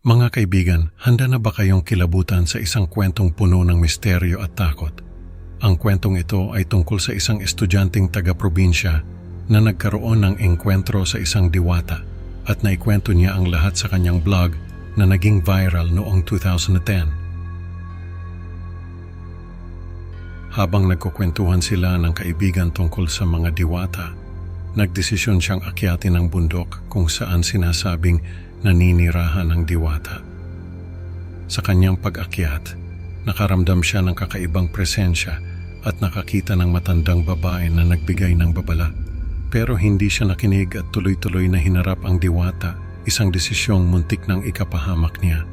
Mga kaibigan, handa na ba kayong kilabutan sa isang kwentong puno ng misteryo at takot? Ang kwentong ito ay tungkol sa isang estudyanteng taga-probinsya na nagkaroon ng engkwentro sa isang diwata at naikwento niya ang lahat sa kanyang blog na naging viral noong 2010. Habang nagkukwentuhan sila ng kaibigan tungkol sa mga diwata, nagdesisyon siyang akyatin ang bundok kung saan sinasabing naninirahan ng diwata. Sa kanyang pag-akyat, nakaramdam siya ng kakaibang presensya at nakakita ng matandang babae na nagbigay ng babala. Pero hindi siya nakinig at tuloy-tuloy na hinarap ang diwata, isang desisyong muntik ng ikapahamak niya.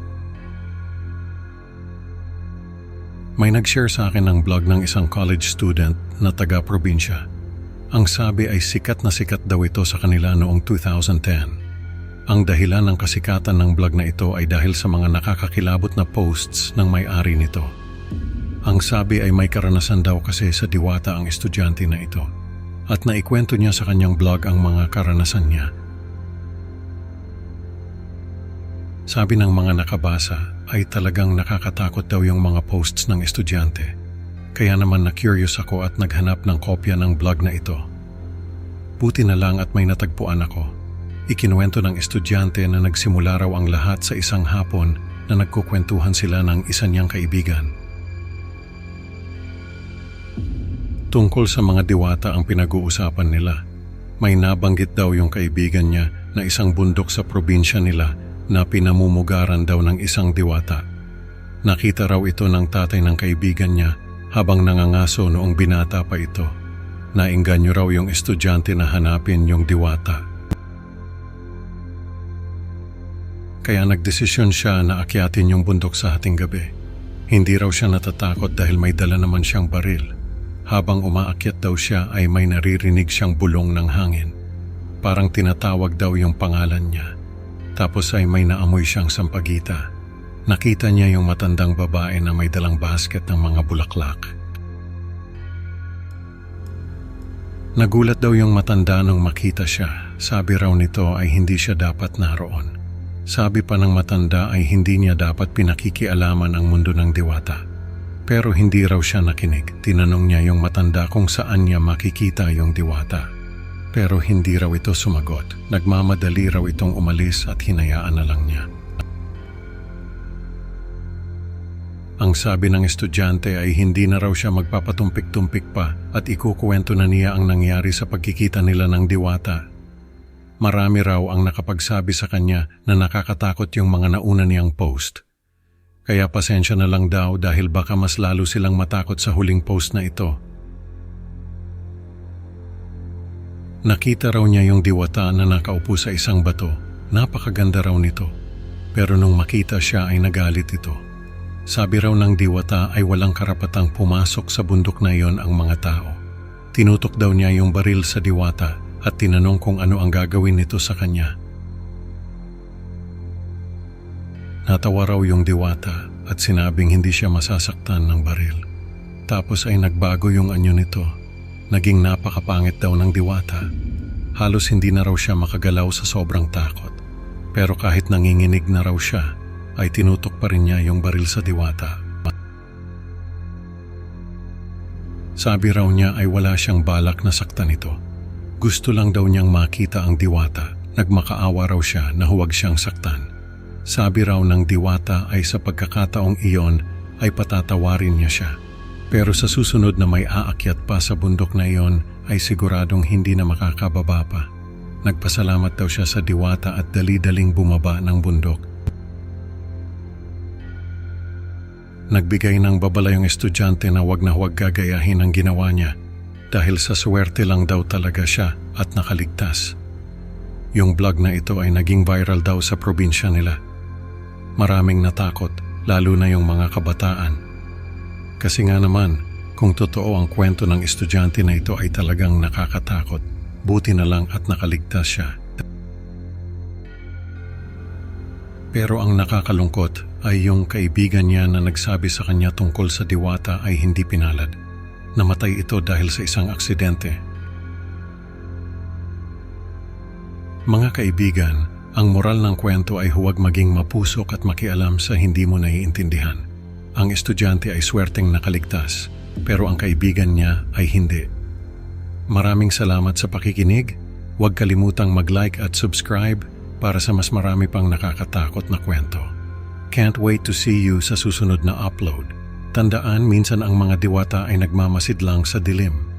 May nag-share sa akin ng blog ng isang college student na taga-probinsya. Ang sabi ay sikat na sikat daw ito sa kanila noong 2010. Ang dahilan ng kasikatan ng blog na ito ay dahil sa mga nakakakilabot na posts ng may-ari nito. Ang sabi ay may karanasan daw kasi sa diwata ang estudyante na ito at naikwento niya sa kanyang blog ang mga karanasan niya. Sabi ng mga nakabasa ay talagang nakakatakot daw yung mga posts ng estudyante. Kaya naman na-curious ako at naghanap ng kopya ng blog na ito. Buti na lang at may natagpuan ako. Ikinuwento ng estudyante na nagsimula raw ang lahat sa isang hapon na nagkukwentuhan sila ng isa niyang kaibigan. Tungkol sa mga diwata ang pinag-uusapan nila. May nabanggit daw yung kaibigan niya na isang bundok sa probinsya nila na pinamumugaran daw ng isang diwata. Nakita raw ito ng tatay ng kaibigan niya habang nangangaso noong binata pa ito. Naengganyo raw yung estudyante na hanapin yung diwata. Kaya nagdesisyon siya na akyatin yung bundok sa hating gabi. Hindi raw siya natatakot dahil may dala naman siyang baril. Habang umaakyat daw siya ay may naririnig siyang bulong ng hangin. Parang tinatawag daw yung pangalan niya. Tapos ay may naamoy siyang sampagita. Nakita niya yung matandang babae na may dalang basket ng mga bulaklak. Nagulat daw yung matanda nung makita siya. Sabi raw nito ay hindi siya dapat naroon. Sabi pa ng matanda ay hindi niya dapat pinakikialaman ang mundo ng diwata. Pero hindi raw siya nakinig. Tinanong niya yung matanda kung saan niya makikita yung diwata. Pero hindi raw ito sumagot. Nagmamadali raw itong umalis at hinayaan na lang niya. Ang sabi ng estudyante ay hindi na raw siya magpapatumpik-tumpik pa at ikukuwento na niya ang nangyari sa pagkikita nila ng diwata. Marami raw ang nakapagsabi sa kanya na nakakatakot yung mga nauna niyang post. Kaya pasensya na lang daw dahil baka mas lalo silang matakot sa huling post na ito. Nakita raw niya yung diwata na nakaupo sa isang bato. Napakaganda raw nito. Pero nung makita siya ay nagalit ito. Sabi raw ng diwata ay walang karapatang pumasok sa bundok na iyon ang mga tao. Tinutok daw niya yung baril sa diwata at tinanong kung ano ang gagawin nito sa kanya. Natawa raw yung diwata at sinabing hindi siya masasaktan ng baril. Tapos ay nagbago yung anyo nito. Naging napakapangit daw ng diwata. Halos hindi na raw siya makagalaw sa sobrang takot. Pero kahit nanginginig na raw siya, ay tinutok pa rin niya yung baril sa diwata. Sabi raw niya ay wala siyang balak na saktan ito. Gusto lang daw niyang makita ang diwata. Nagmakaawa raw siya na huwag siyang saktan. Sabi raw ng diwata ay sa pagkakataong iyon ay patatawarin niya siya. Pero sa susunod na may aakyat pa sa bundok na iyon ay siguradong hindi na makakababa pa. Nagpasalamat daw siya sa diwata at dali-daling bumaba ng bundok. Nagbigay ng babala yung estudyante na huwag gagayahin ang ginawa niya dahil sa swerte lang daw talaga siya at nakaligtas. Yung blog na ito ay naging viral daw sa probinsya nila. Maraming natakot, lalo na yung mga kabataan. Kasi nga naman, kung totoo ang kwento ng estudyante na ito ay talagang nakakatakot, buti na lang at nakaligtas siya. Pero ang nakakalungkot ay yung kaibigan niya na nagsabi sa kanya tungkol sa diwata ay hindi pinalad. Namatay ito dahil sa isang aksidente. Mga kaibigan, Ang moral ng kwento ay huwag maging mapusok at makialam sa hindi mo naiintindihan. Ang estudyante ay swerteng nakaligtas, pero ang kaibigan niya ay hindi. Maraming salamat sa pakikinig. Huwag kalimutang mag-like at subscribe para sa mas marami pang nakakatakot na kwento. Can't wait to see you sa susunod na upload. Tandaan, minsan ang mga diwata ay nagmamasid lang sa dilim.